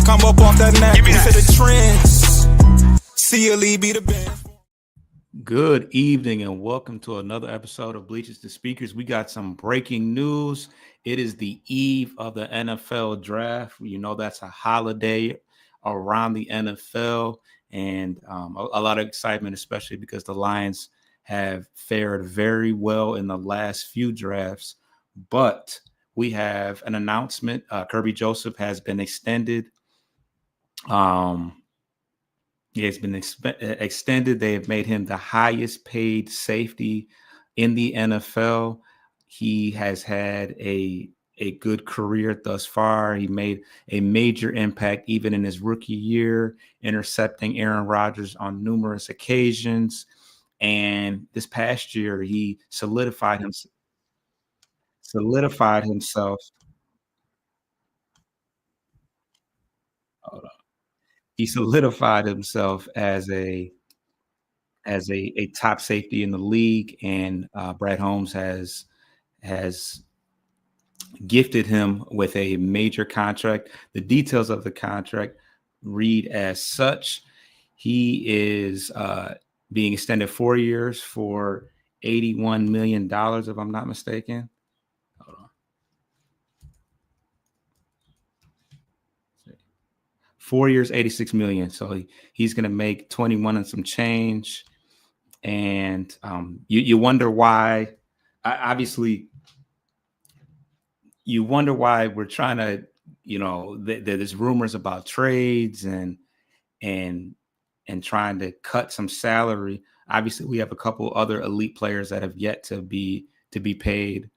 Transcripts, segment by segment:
come up off that neck into the trends. See a lead be the band. Good evening and welcome to another episode of Bleachers to Speakers. We got some breaking news. It is the eve of the NFL draft. You know, that's a holiday around the NFL and a lot of excitement, especially because the Lions have fared very well in the last few drafts. But we have an announcement. Kerby Joseph has been extended. He has been extended. They have made him the highest paid safety in the NFL. He has had a good career thus far. He made a major impact even in his rookie year, intercepting Aaron Rodgers on numerous occasions. And this past year, he solidified himself. He solidified himself as a top safety in the league, and Brad Holmes has gifted him with a major contract. The details of the contract read as such: he is being extended 4 years for $81 million, if I'm not mistaken. Hold on. 4 years, $86 million. So he's going to make 21 and some change. And you wonder why. Obviously, you wonder why we're trying to, there's rumors about trades and trying to cut some salary. Obviously, we have a couple other elite players that have yet to be paid,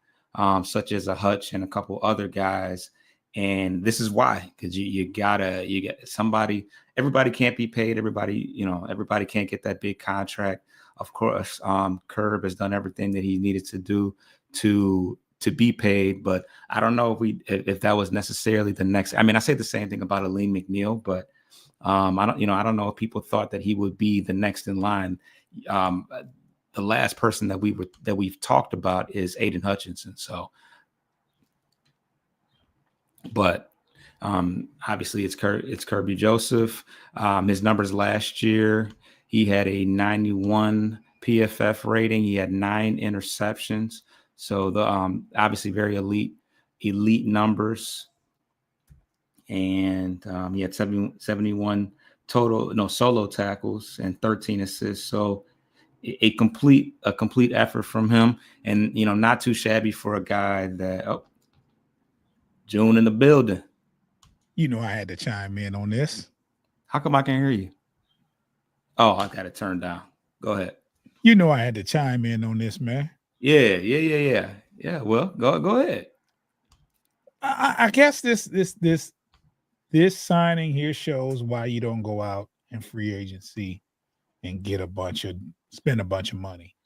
such as a Hutch and a couple other guys. And this is why, because you get somebody. Everybody can't be paid. Everybody can't get that big contract. Of course, Kerb has done everything that he needed to do to be paid, but I don't know if that was necessarily the next. I mean, I say the same thing about Aleem McNeil, but I don't know if people thought that he would be the next in line. The last person that we've talked about is Aiden Hutchinson. So, but obviously it's Kerby Joseph. His numbers last year, he had a 91 PFF rating. He had 9 interceptions. So the obviously very elite numbers. And he had 71 total solo tackles and 13 assists. So a complete effort from him, and not too shabby for a guy that June in the building. I had to chime in on this. How come I can't hear you? Oh, I got it turned down. Go ahead. I had to chime in on this, man. Yeah. Well, go ahead. I guess this signing here shows why you don't go out in free agency and spend a bunch of money.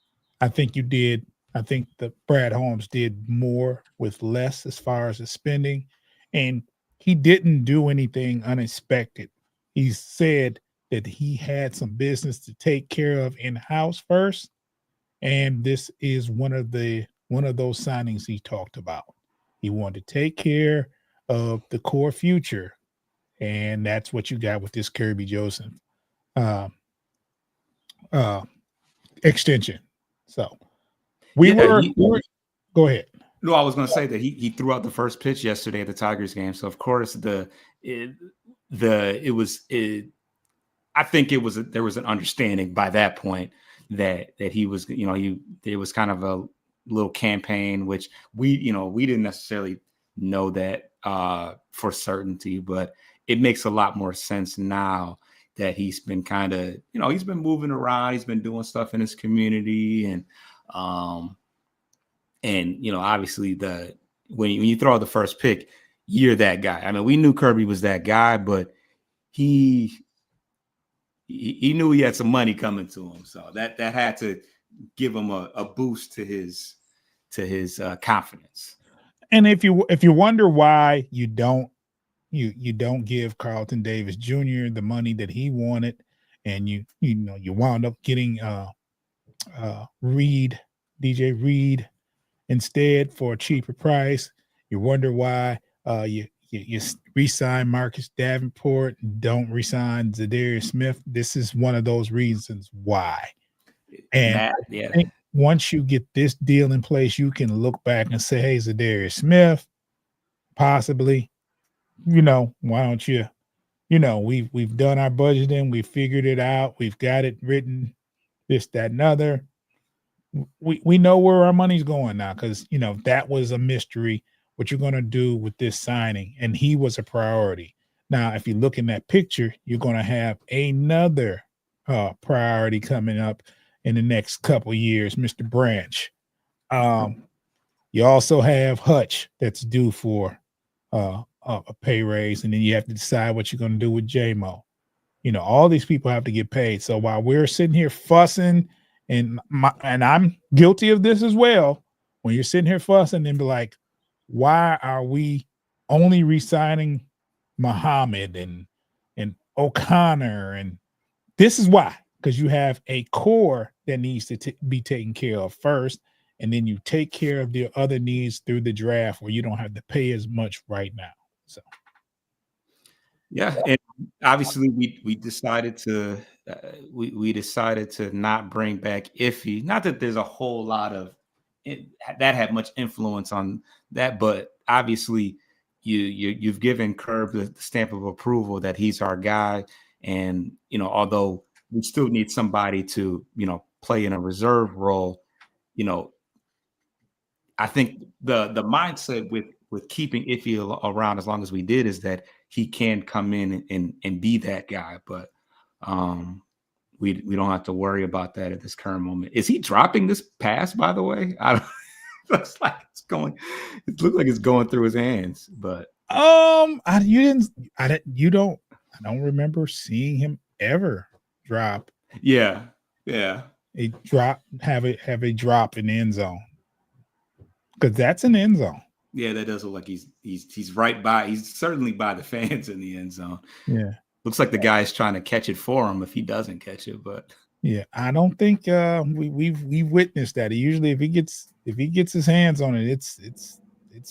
I think you did. I think that Brad Holmes did more with less as far as the spending, and he didn't do anything unexpected. He said that he had some business to take care of in-house first, and this is one of those signings he talked about. He wanted to take care of the core future, and that's what you got with this Kerby Joseph extension. So go ahead. No, I was going to say that he threw out the first pitch yesterday at the Tigers game. So of course I think there was an understanding by that point that he was, it was kind of a little campaign, which we didn't necessarily know that for certainty, but it makes a lot more sense now that he's been kind of, he's been moving around, he's been doing stuff in his community, and obviously when you throw out the first pick, you're that guy. I mean, we knew Kerby was that guy, but he knew he had some money coming to him, so that had to give him a boost to his confidence. And if you wonder why you don't give Carlton Davis Jr. the money that he wanted, and you wound up getting DJ Reed instead for a cheaper price, you wonder why you you re-sign Marcus Davenport, don't re-sign Zadarius Smith. This is one of those reasons why. And Matt, I think once you get this deal in place, you can look back and say, hey, Zadarius Smith, possibly, why don't you, we've done our budgeting, we figured it out, we've got it written, this, that, and other. We know where our money's going now because that was a mystery. What you're going to do with this signing, and he was a priority. Now, if you look in that picture, you're going to have another priority coming up in the next couple of years, Mr. Branch. You also have Hutch that's due for a pay raise, and then you have to decide what you're going to do with JMO. All these people have to get paid. So while we're sitting here fussing, and I'm guilty of this as well, when you're sitting here fussing and be like, why are we only re-signing Muhammad and O'Connor? And this is why, because you have a core that needs to be taken care of first, and then you take care of the other needs through the draft where you don't have to pay as much right now. So, yeah, and obviously we decided to we decided to not bring back Iffy. Not that there's a whole lot of that had much influence on that, but obviously you've given Kerb the stamp of approval that he's our guy, and although we still need somebody to play in a reserve role, I think the mindset with keeping Iffy around as long as we did is that he can come in and be that guy, but we don't have to worry about that at this current moment. Is he dropping this pass, by the way? I don't. Looks like it looks like it's going through his hands, but I don't remember seeing him ever drop. Yeah. Have a drop in the end zone, because that's an end zone. Yeah, that does look like he's right by. He's certainly by the fans in the end zone. Yeah, looks like the guy's trying to catch it for him if he doesn't catch it, but. Yeah, I don't think we've witnessed that. Usually, if he gets his hands on it, it's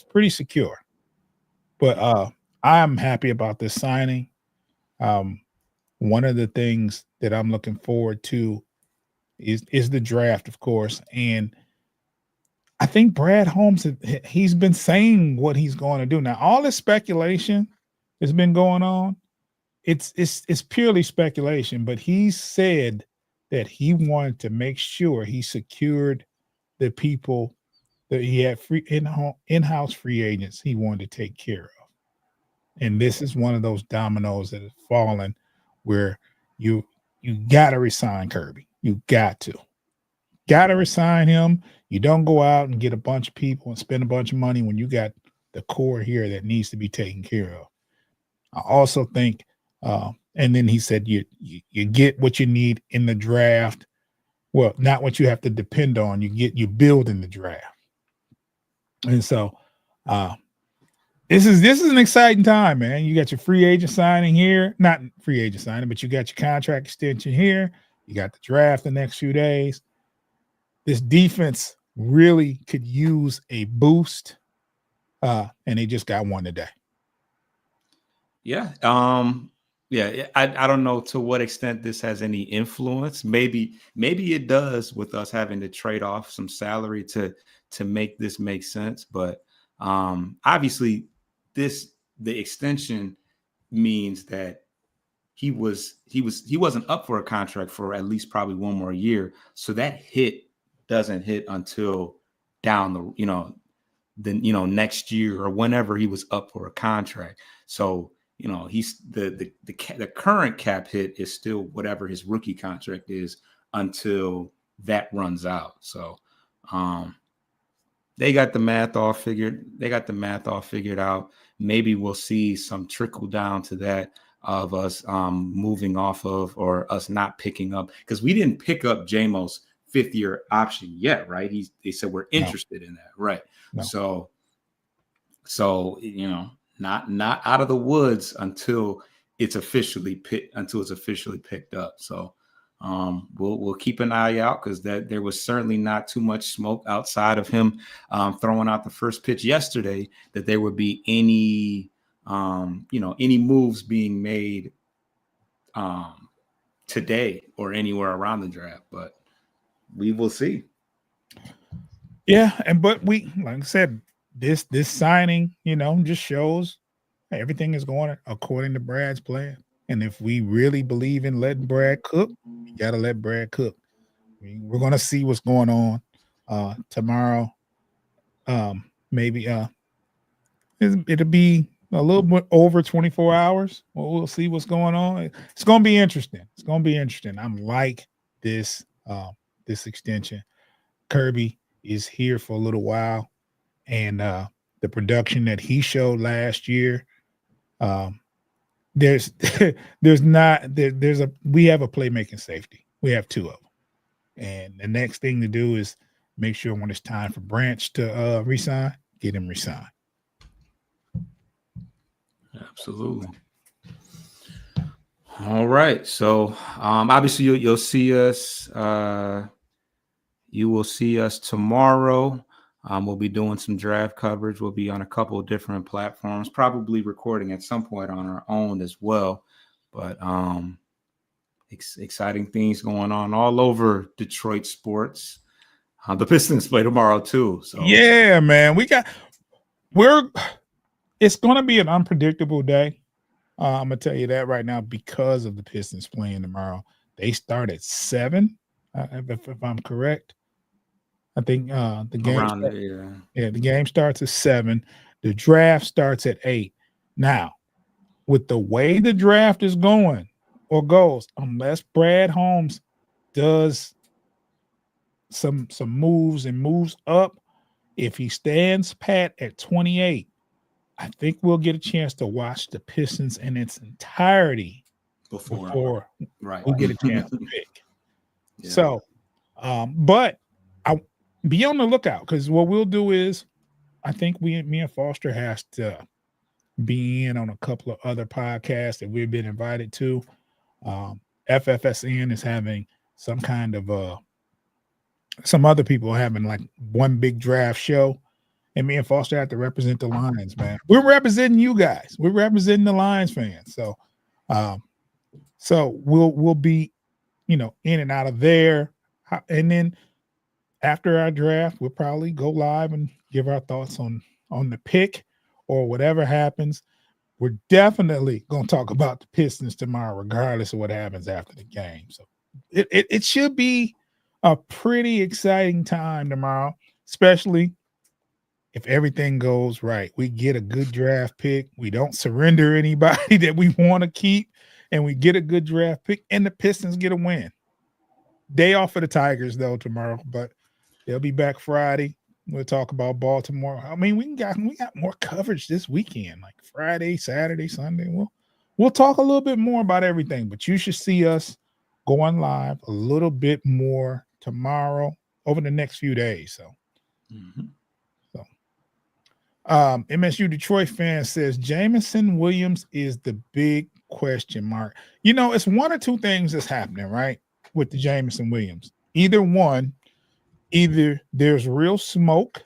pretty secure. But I'm happy about this signing. One of the things that I'm looking forward to is the draft, of course, and I think Brad Holmes, he's been saying what he's going to do. Now, all this speculation has been going on. It's purely speculation, but he said that he wanted to make sure he secured the people that he had free in-house free agents he wanted to take care of. And this is one of those dominoes that has fallen where you got to resign Kerby. You got to resign him. You don't go out and get a bunch of people and spend a bunch of money when you got the core here that needs to be taken care of. I also think and then he said you get what you need in the draft. Well, not what you have to depend on. You build in the draft. And so this is an exciting time, man. You got your free agent signing here. Not free agent signing, but you got your contract extension here. You got the draft the next few days. This defense really could use a boost. And they just got one today. Yeah. Yeah, I don't know to what extent this has any influence. Maybe it does with us having to trade off some salary to make this make sense. But obviously, the extension means that he wasn't up for a contract for at least probably one more year. So that hit doesn't hit until down the next year or whenever he was up for a contract. So. He's the current cap hit is still whatever his rookie contract is until that runs out. So they got the math all figured. They got the math all figured out. Maybe we'll see some trickle down to that of us moving off of or us not picking up, because we didn't pick up JMO's 5th-year option yet, right? They said we're interested in that, right? No. So not out of the woods until it's officially picked up. So we'll keep an eye out, because there was certainly not too much smoke outside of him throwing out the first pitch yesterday that there would be any any moves being made today or anywhere around the draft, but we will see. Yeah, but we, like I said, this signing, just shows everything is going according to Brad's plan. And if we really believe in letting Brad cook, you got to let Brad cook. We're going to see what's going on tomorrow. Maybe it'll be a little bit over 24 hours. We'll see what's going on. It's going to be interesting. I'm like this extension. Kerby is here for a little while, and the production that he showed last year, we have a playmaking safety. We have two of them, and the next thing to do is make sure when it's time for Branch to resign, get him resigned. Absolutely. All right. So obviously you'll see us. You will see us tomorrow. We'll be doing some draft coverage. We'll be on a couple of different platforms, probably recording at some point on our own as well. But exciting things going on all over Detroit sports. The Pistons play tomorrow too. So yeah, man, it's going to be an unpredictable day. I'm gonna tell you that right now because of the Pistons playing tomorrow. They start at 7, if I'm correct. I think the game starts at 7. The draft starts at 8. Now, with the way the draft is going or goes, unless Brad Holmes does some moves and moves up, if he stands pat at 28, I think we'll get a chance to watch the Pistons in its entirety before we get a chance to pick. Yeah. So, but I be on the lookout, because what we'll do is, I think me and Foster has to be in on a couple of other podcasts that we've been invited to. FFSN is having some kind of some other people having like one big draft show. And me and Foster have to represent the Lions, man. We're representing you guys. We're representing the Lions fans. So, we'll be, in and out of there. And then after our draft, we'll probably go live and give our thoughts on the pick or whatever happens. We're definitely going to talk about the Pistons tomorrow, regardless of what happens after the game. So it should be a pretty exciting time tomorrow, especially if everything goes right. We get a good draft pick. We don't surrender anybody that we want to keep, and we get a good draft pick, and the Pistons get a win. Day off for the Tigers, though, tomorrow, but they'll be back Friday. We'll talk about Baltimore. I mean, we got more coverage this weekend, like Friday, Saturday, Sunday. We'll talk a little bit more about everything, but you should see us going live a little bit more tomorrow over the next few days. So. Mm-hmm. MSU Detroit fan says Jameson Williams is the big question mark. It's one or two things that's happening, right, with the Jameson Williams. Either there's real smoke,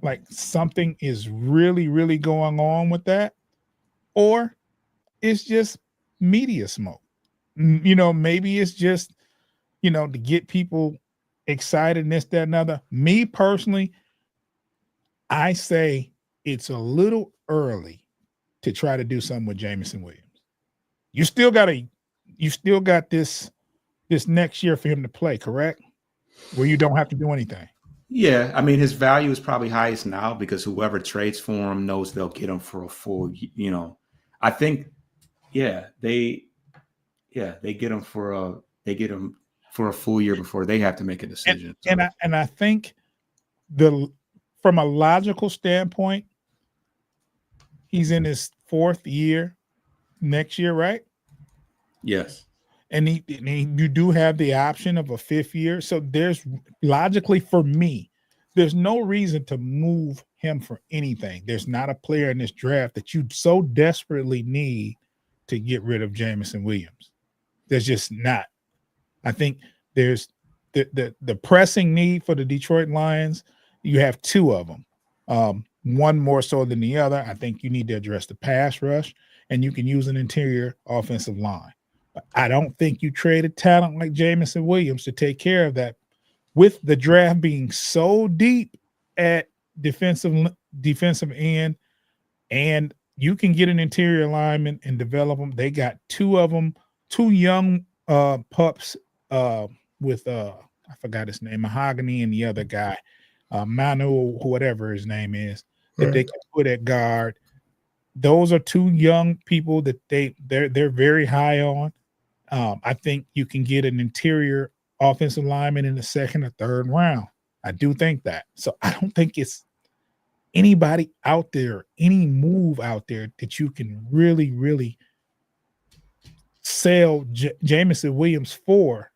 like something is really, really going on with that, or it's just media smoke. Maybe it's just, to get people excited and this, that, and other. Me personally, I say it's a little early to try to do something with Jameson Williams. You still got this next year for him to play, correct? Where you don't have to do anything. Yeah, I mean, his value is probably highest now because whoever trades for him knows they'll get him for a full. I think, they get him for a full year before they have to make a decision. And I think from a logical standpoint, he's in his 4th year next year, right? Yes. And you do have the option of a 5th year. So there's logically, for me, there's no reason to move him for anything. There's not a player in this draft that you so desperately need to get rid of Jameson Williams. There's just not. I think there's the pressing need for the Detroit Lions. You have 2 of them. one more so than the other. I think you need to address the pass rush, and you can use an interior offensive line. But I don't think you trade a talent like Jamison Williams to take care of that. With the draft being so deep at defensive end, and you can get an interior lineman and develop them. They got two of them, two young pups with I forgot his name, Mahogany, and the other guy, Manu, whatever his name is, that they can put at guard. Those are two young people that they're very high on. I think you can get an interior offensive lineman in the second or third round. I do think that. So I don't think it's anybody out there, any move out there that you can really, really sell Jamison Williams for,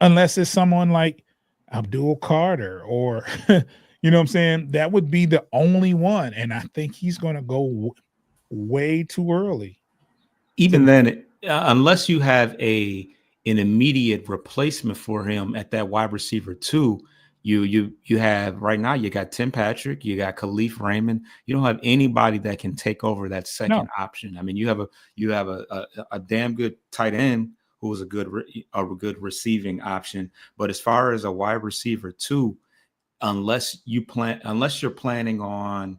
unless it's someone like Abdul Carter or, you know what I'm saying? That would be the only one. And I think he's going to go way too early. Even then, unless you have an immediate replacement for him at that wide receiver too, you have right now, you got Tim Patrick, you got Khalif Raymond. You don't have anybody that can take over that second option. I mean, you have a damn good tight end who is a good receiving option. But as far as a wide receiver too, unless you're planning on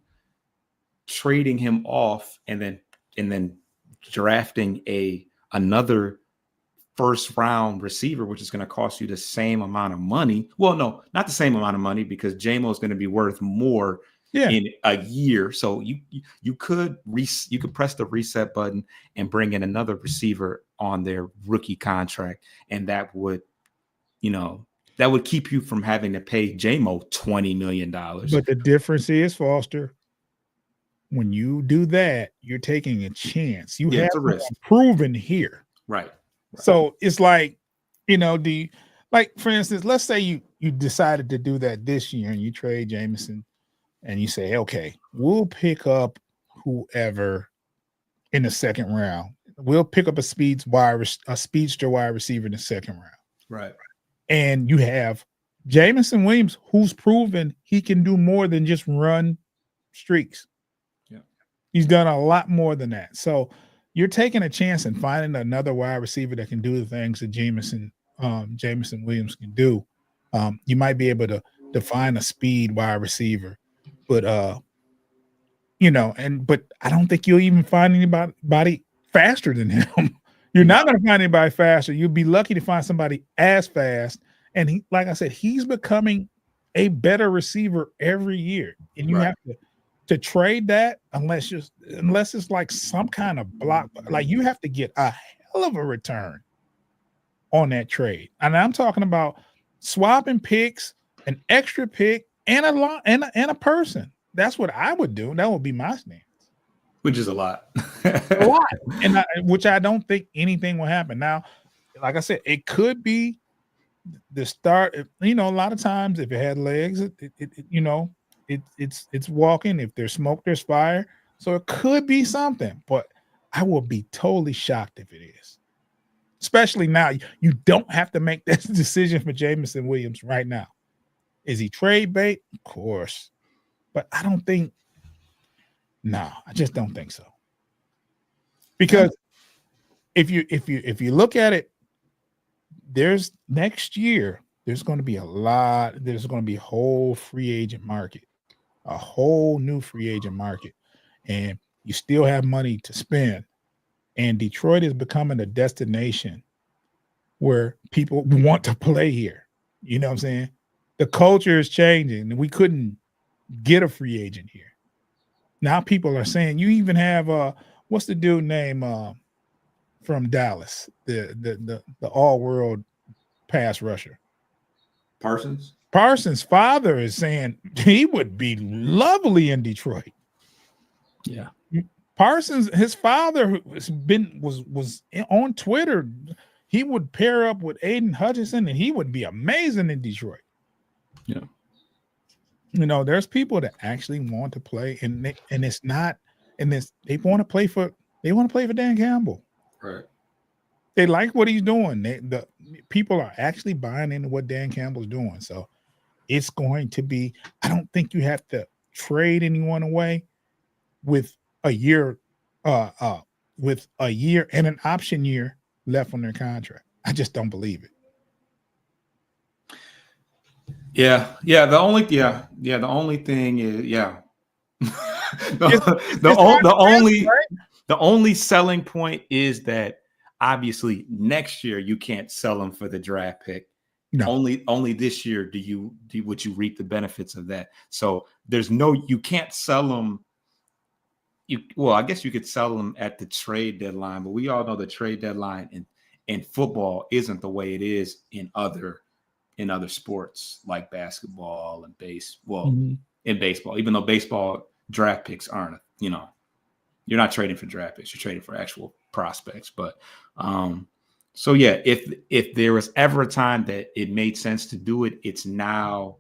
trading him off and then drafting another first round receiver, which is going to cost you the same amount of money. Well, no, not the same amount of money, because JMO is going to be worth more in a year. So you could press the reset button and bring in another receiver on their rookie contract, and that would keep you from having to pay JMO $20 million. But the difference is, Foster, when you do that, you're taking a chance. You have proven here. Right. So it's like, for instance, let's say you decided to do that this year and you trade Jamison and you say, okay, we'll pick up whoever in the second round. We'll pick up a speedster wide receiver in the second round. Right. And you have Jamison Williams, who's proven he can do more than just run streaks. Yeah. He's done a lot more than that. So you're taking a chance and finding another wide receiver that can do the things that Jamison Williams can do. You might be able to find a speed wide receiver, but but I don't think you'll even find anybody faster than him. You're not going to find anybody faster. You'll be lucky to find somebody as fast. And he, like I said, he's becoming a better receiver every year. And you have to trade that unless it's like some kind of block. Like, you have to get a hell of a return on that trade. And I'm talking about swapping picks, an extra pick, and a person. That's what I would do. That would be my stance. Which is a lot. A lot. And which I don't think anything will happen. Now, like I said, it could be the start. A lot of times if it had legs, it's walking. If there's smoke, there's fire. So it could be something, but I will be totally shocked if it is. Especially now, you don't have to make that decision for Jamison Williams right now. Is he trade bait? Of course, but I don't think. No, I just don't think so. Because if you look at it, there's next year, there's going to be there's going to be a whole free agent market, a whole new free agent market, and you still have money to spend. And Detroit is becoming a destination where people want to play here. You know what I'm saying? The culture is changing, and we couldn't get a free agent here. Now people are saying, you even have what's the dude name from Dallas, the all-world pass rusher? Parsons. Parsons' father is saying he would be lovely in Detroit. Yeah. Parsons, his father was on Twitter. He would pair up with Aiden Hutchinson and he would be amazing in Detroit. Yeah. There's people that actually want to play, and it's not, and they want to play for Dan Campbell. Right. They like what he's doing. The people are actually buying into what Dan Campbell's doing. So it's going to be. I don't think you have to trade anyone away with a year, and an option year left on their contract. I just don't believe it. Yeah. The only thing is the only selling point is that obviously next year you can't sell them for the draft pick. No. Only this year would you reap the benefits of that. So you can't sell them. I guess you could sell them at the trade deadline, but we all know the trade deadline in football isn't the way it is in other sports like basketball and baseball. In baseball, even though baseball draft picks aren't, you're not trading for draft picks, you're trading for actual prospects. But so yeah, if there was ever a time that it made sense to do it, it's now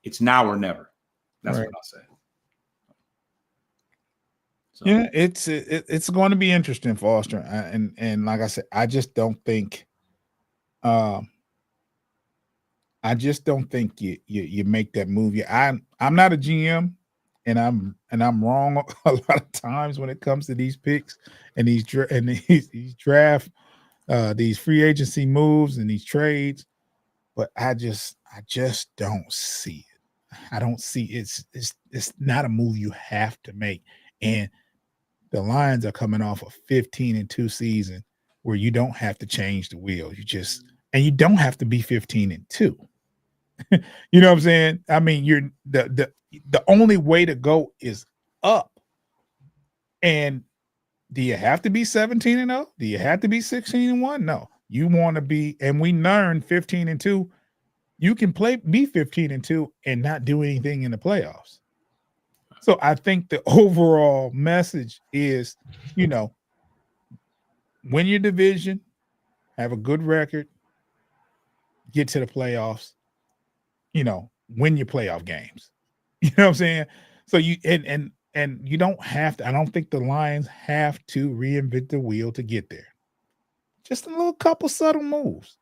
or never. That's right. what I'll say. So. Yeah, it's going to be interesting, Foster, and like I said, I just don't think you make that move. I'm not a GM, and I'm wrong a lot of times when it comes to these picks and these draft, these free agency moves and these trades. But I just don't see it. I don't see it's not a move you have to make. And the Lions are coming off a 15-2 season where you don't have to change the wheel. You don't have to be 15-2. You know what I'm saying? I mean, you're the only way to go is up. And do you have to be 17-0? Do you have to be 16-1? No. You want to be, and we learned 15-2. You can be 15-2 and not do anything in the playoffs. So I think the overall message is, win your division, have a good record, get to the playoffs, win your playoff games. You know what I'm saying? So you you don't have to. I don't think the Lions have to reinvent the wheel to get there. Just a little couple subtle moves.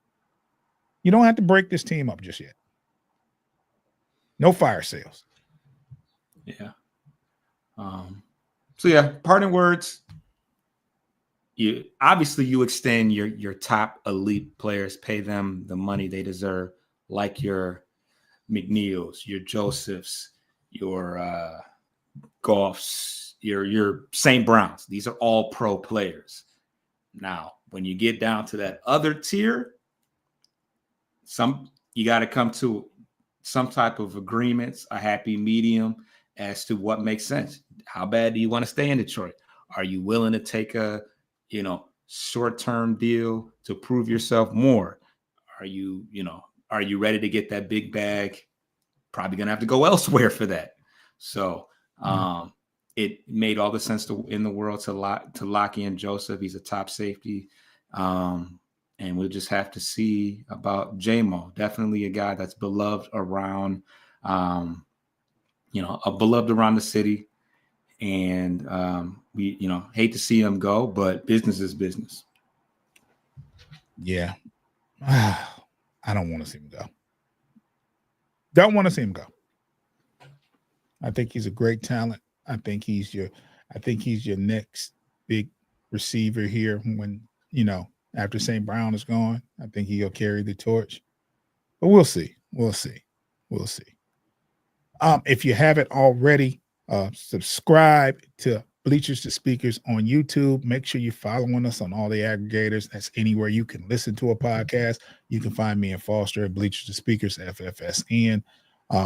You don't have to break this team up just yet. No fire sales. Yeah. So yeah, parting words. You extend your top elite players, pay them the money they deserve, like your McNeils, your Josephs, your Goffs, your St. Browns. These are all pro players. Now, when you get down to that other tier, you got to come to some type of agreements, a happy medium as to what makes sense. How bad do you want to stay in Detroit? Are you willing to take a, short-term deal to prove yourself more? Are you ready to get that big bag? Probably going to have to go elsewhere for that. So it made all the sense in the world to lock in Joseph. He's a top safety. And we'll just have to see about J-Mo. Definitely a guy that's beloved around, beloved around the city. And we, hate to see him go, but business is business. Yeah. I don't want to see him go. Don't want to see him go. I think he's a great talent. I think he's your next big receiver here when, after St. Brown is gone. I think he'll carry the torch. But we'll see. If you haven't already, subscribe to Bleachers to Speakers on YouTube. Make sure you're following us on all the aggregators. That's anywhere you can listen to a podcast. You can find me and Foster at Bleachers to Speakers, FFSN.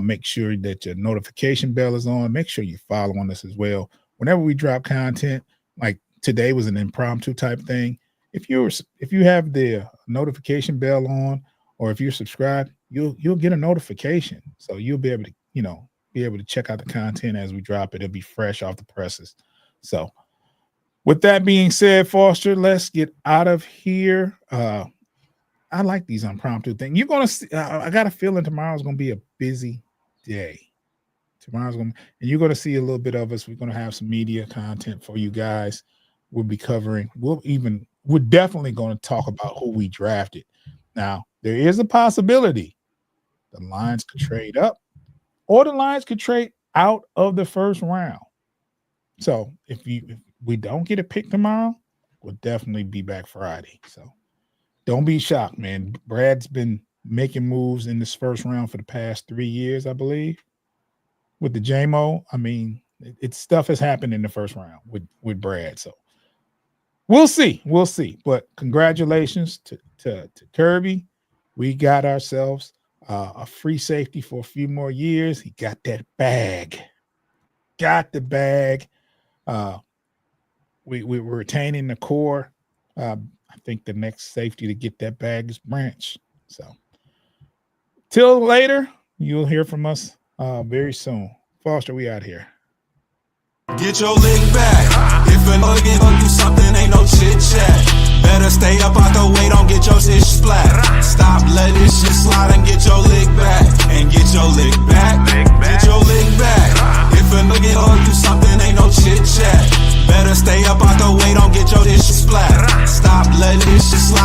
Make sure that your notification bell is on. Make sure you're following us as well. Whenever we drop content, like today was an impromptu type thing. If you have the notification bell on, or if you're subscribed, you'll get a notification. So you'll be able to, be able to check out the content as we drop it. It'll be fresh off the presses. So with that being said, Foster, let's get out of here. I like these impromptu things. You're going to see, I got a feeling tomorrow's going to be a busy day. And you're going to see a little bit of us. We're going to have some media content for you guys. We'll be covering. We're definitely going to talk about who we drafted. Now, there is a possibility the Lions could trade up, or the Lions could trade out of the first round. So if we don't get a pick tomorrow, we'll definitely be back Friday. So don't be shocked, man. Brad's been making moves in this first round for the past 3 years, I believe, with the JMO. I mean, it's stuff has happened in the first round with Brad. So we'll see. But congratulations to Kerby. We got ourselves a free safety for a few more years. He got that bag. Got the bag. We were retaining the core. I think the next safety to get that bag is Branch. So till later, you'll hear from us very soon. Foster, we out here. Get your lick back. If a nugget gon' do something, ain't no chit chat. Better stay up out the way, don't get your shit splat. Stop letting this shit slide and get your lick back. And get your lick back. Get your lick back. If a nugget gon' do something, ain't no chit chat. Better stay up out the way, don't get your shit splat. Stop letting this shit slide.